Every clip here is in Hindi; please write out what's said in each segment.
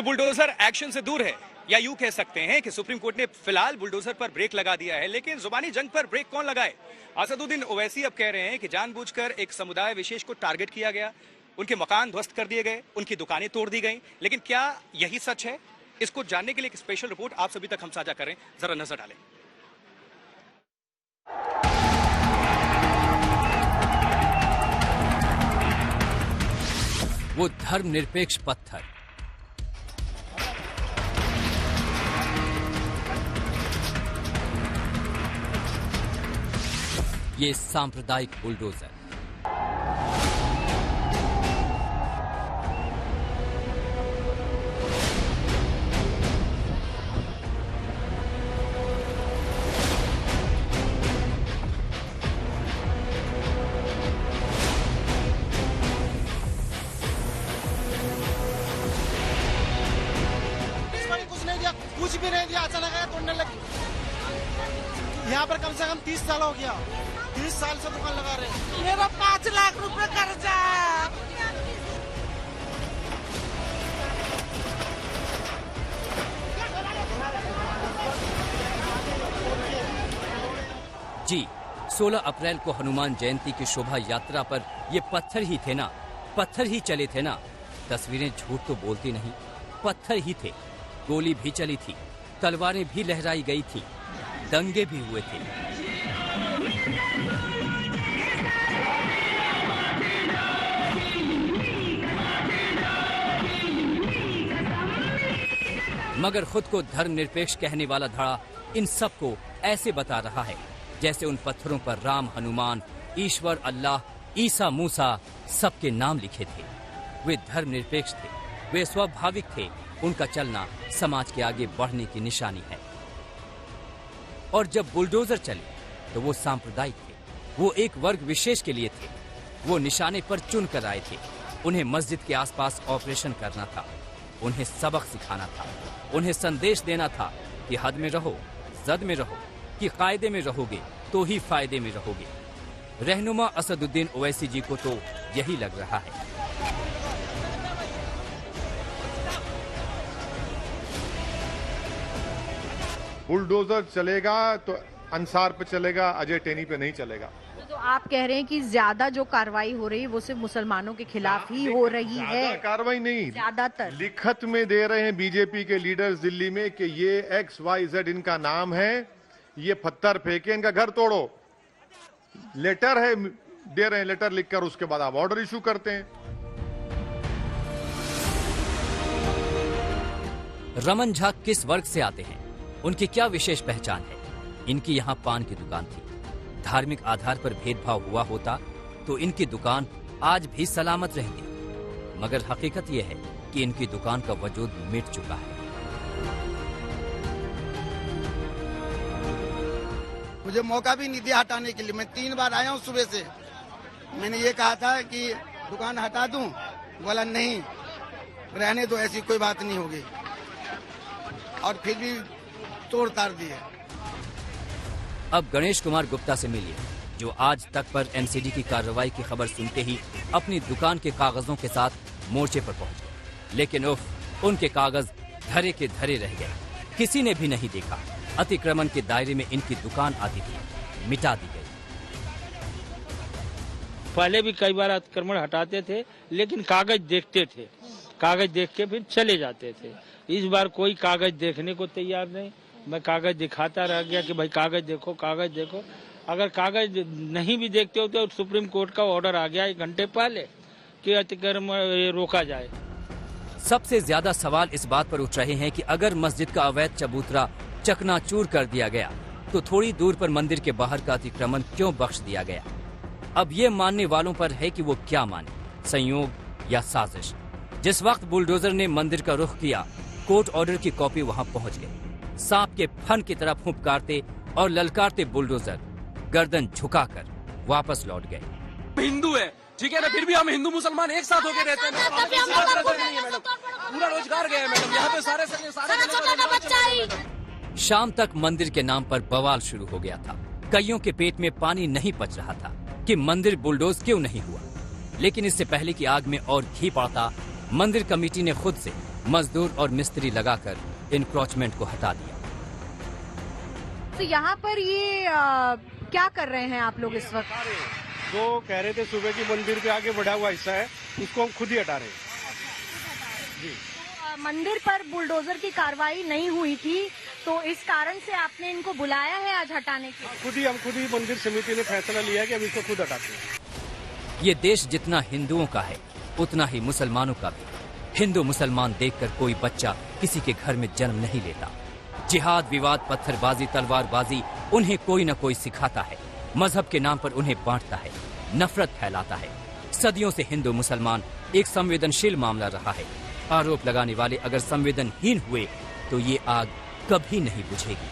तो बुलडोजर एक्शन से दूर है, या यूं कह सकते हैं कि सुप्रीम कोर्ट ने फिलहाल बुलडोजर पर ब्रेक लगा दिया है, लेकिन जुबानी जंग पर ब्रेक कौन लगाए? असदुद्दीन ओवैसी अब कह रहे हैं कि जानबूझकर एक समुदाय विशेष को टारगेट किया गया, उनके मकान ध्वस्त कर दिए गए, उनकी दुकानें तोड़ दी गई। लेकिन क्या यही सच है? इसको जानने के लिए एक स्पेशल रिपोर्ट आप सभी तक हम साझा करें, जरा नजर डालें। वो धर्मनिरपेक्ष पत्थर, ये सांप्रदायिक बुलडोजर, कुछ भी नहीं दिया, अचानक आया तोड़ने लगी। यहाँ पर कम से कम 30 साल हो गया, 30 साल से दुकान लगा रहे हैं। मेरा 5 लाख रुपए कर्जा है। जी 16 अप्रैल को हनुमान जयंती की शोभा यात्रा पर ये पत्थर ही थे ना, पत्थर ही चले थे ना। तस्वीरें झूठ तो बोलती नहीं, पत्थर ही थे। गोली भी चली थी, तलवारें भी लहराई गई थी, दंगे भी हुए थे। मगर खुद को धर्मनिरपेक्ष कहने वाला धड़ा इन सबको ऐसे बता रहा है जैसे उन पत्थरों पर राम, हनुमान, ईश्वर, अल्लाह, ईसा, मूसा सबके नाम लिखे थे। वे धर्मनिरपेक्ष थे, वे स्वाभाविक थे, उनका चलना समाज के आगे बढ़ने की निशानी है। और जब बुलडोजर चले तो वो सांप्रदायिक थे, वो एक वर्ग विशेष के लिए थे। वो निशाने पर चुन कर आए थे। उन्हें मस्जिद के आसपास ऑपरेशन करना था, उन्हें सबक सिखाना था, उन्हें संदेश देना था कि हद में रहो, जद में रहो, कि कायदे में रहोगे तो ही फायदे में रहोगे। रहनुमा असदुद्दीन ओवैसी जी को तो यही लग रहा है। बुलडोजर चलेगा तो अंसार पे चलेगा, अजय टेनी पे नहीं चलेगा। तो आप कह रहे हैं कि ज्यादा जो कार्रवाई हो रही है वो सिर्फ मुसलमानों के खिलाफ ही हो रही है? कार्रवाई नहीं, ज्यादातर लिखत में दे रहे हैं बीजेपी के लीडर्स दिल्ली में कि ये XYZ इनका नाम है, ये पत्थर फेंके, इनका घर तोड़ो। लेटर है, दे रहे हैं लेटर लिखकर, उसके बाद आप ऑर्डर इशू करते हैं। रमन झा किस वर्ग से आते हैं? उनकी क्या विशेष पहचान है? इनकी यहाँ पान की दुकान थी। धार्मिक आधार पर भेदभाव हुआ होता तो इनकी दुकान आज भी सलामत रहती, मगर हकीकत यह है कि इनकी दुकान का वजूद मिट चुका है। मुझे मौका भी नहीं दिया हटाने के लिए। मैं 3 बार आया हूँ सुबह से। मैंने ये कहा था कि दुकान हटा दूं, बोला नहीं, रहने दो, ऐसी कोई बात नहीं होगी, और फिर भी तोड़ ताड़ दिए। अब गणेश कुमार गुप्ता से मिलिए, जो आज तक पर एमसीडी की कार्रवाई की खबर सुनते ही अपनी दुकान के कागजों के साथ मोर्चे पर पहुंच गए। लेकिन उनके कागज धरे के धरे रह गए। किसी ने भी नहीं देखा अतिक्रमण के दायरे में इनकी दुकान आती थी, मिटा दी गई। पहले भी कई बार अतिक्रमण हटाते थे, लेकिन कागज देखते थे, कागज देख के फिर चले जाते थे। इस बार कोई कागज देखने को तैयार नहीं। मैं कागज दिखाता रह गया कि भाई कागज देखो, कागज देखो। अगर कागज नहीं भी देखते होते तो सुप्रीम कोर्ट का ऑर्डर आ गया 1 घंटे पहले कि अतिक्रमण रोका जाए। सबसे ज्यादा सवाल इस बात पर उठ रहे हैं कि अगर मस्जिद का अवैध चबूतरा चकनाचूर कर दिया गया तो थोड़ी दूर पर मंदिर के बाहर का अतिक्रमण क्यों बख्श दिया गया? अब ये मानने वालों पर है कि वो क्या माने, संयोग या साजिश। जिस वक्त बुलडोजर ने मंदिर का रुख किया, कोर्ट ऑर्डर की कॉपी वहां पहुंच गई। सांप के फन की तरह फुंकारते और ललकारते बुलडोजर गर्दन झुकाकर वापस लौट गए। हिंदू है, ठीक है ना, फिर भी हम हिंदू मुसलमान एक साथ होके रहते हैं। मैडम पूरा रोजगार गया है मैडम, यहाँ पे सारे शाम तक मंदिर के नाम पर बवाल शुरू हो गया था। कईयों के पेट में पानी नहीं पच रहा था कि मंदिर बुलडोज क्यों नहीं हुआ। लेकिन इससे पहले कि आग में और घी पड़ता, मंदिर कमेटी ने खुद से मजदूर और मिस्त्री लगाकर इनक्रोचमेंट को हटा दिया। तो यहाँ पर ये क्या कर रहे हैं आप लोग इस वक्त? जो कह रहे थे सुबह की मंदिर पे आगे बढ़ा हुआ हिस्सा है उसको हम खुद ही हटा रहे हैं। मंदिर पर बुलडोजर की कार्रवाई नहीं हुई थी, तो इस कारण से आपने इनको बुलाया है आज हटाने के लिए? हम खुद ही मंदिर समिति ने फैसला लिया कि हम इसको खुद हटाते हैं। ये देश जितना हिंदुओं का है उतना ही मुसलमानों का भी। हिंदू मुसलमान देखकर कोई बच्चा किसी के घर में जन्म नहीं लेता। जिहाद, विवाद, पत्थरबाजी, तलवारबाजी उन्हें कोई न कोई सिखाता है। मजहब के नाम पर उन्हें बांटता है, नफरत फैलाता है। सदियों से हिंदू मुसलमान एक संवेदनशील मामला रहा है। आरोप लगाने वाले अगर संवेदनहीन हुए तो ये आग कभी नहीं बुझेगी।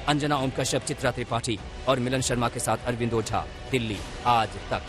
अंजना ओम कश्यप, चित्रा त्रिपाठी और मिलन शर्मा के साथ अरविंद ओझा, दिल्ली आज तक।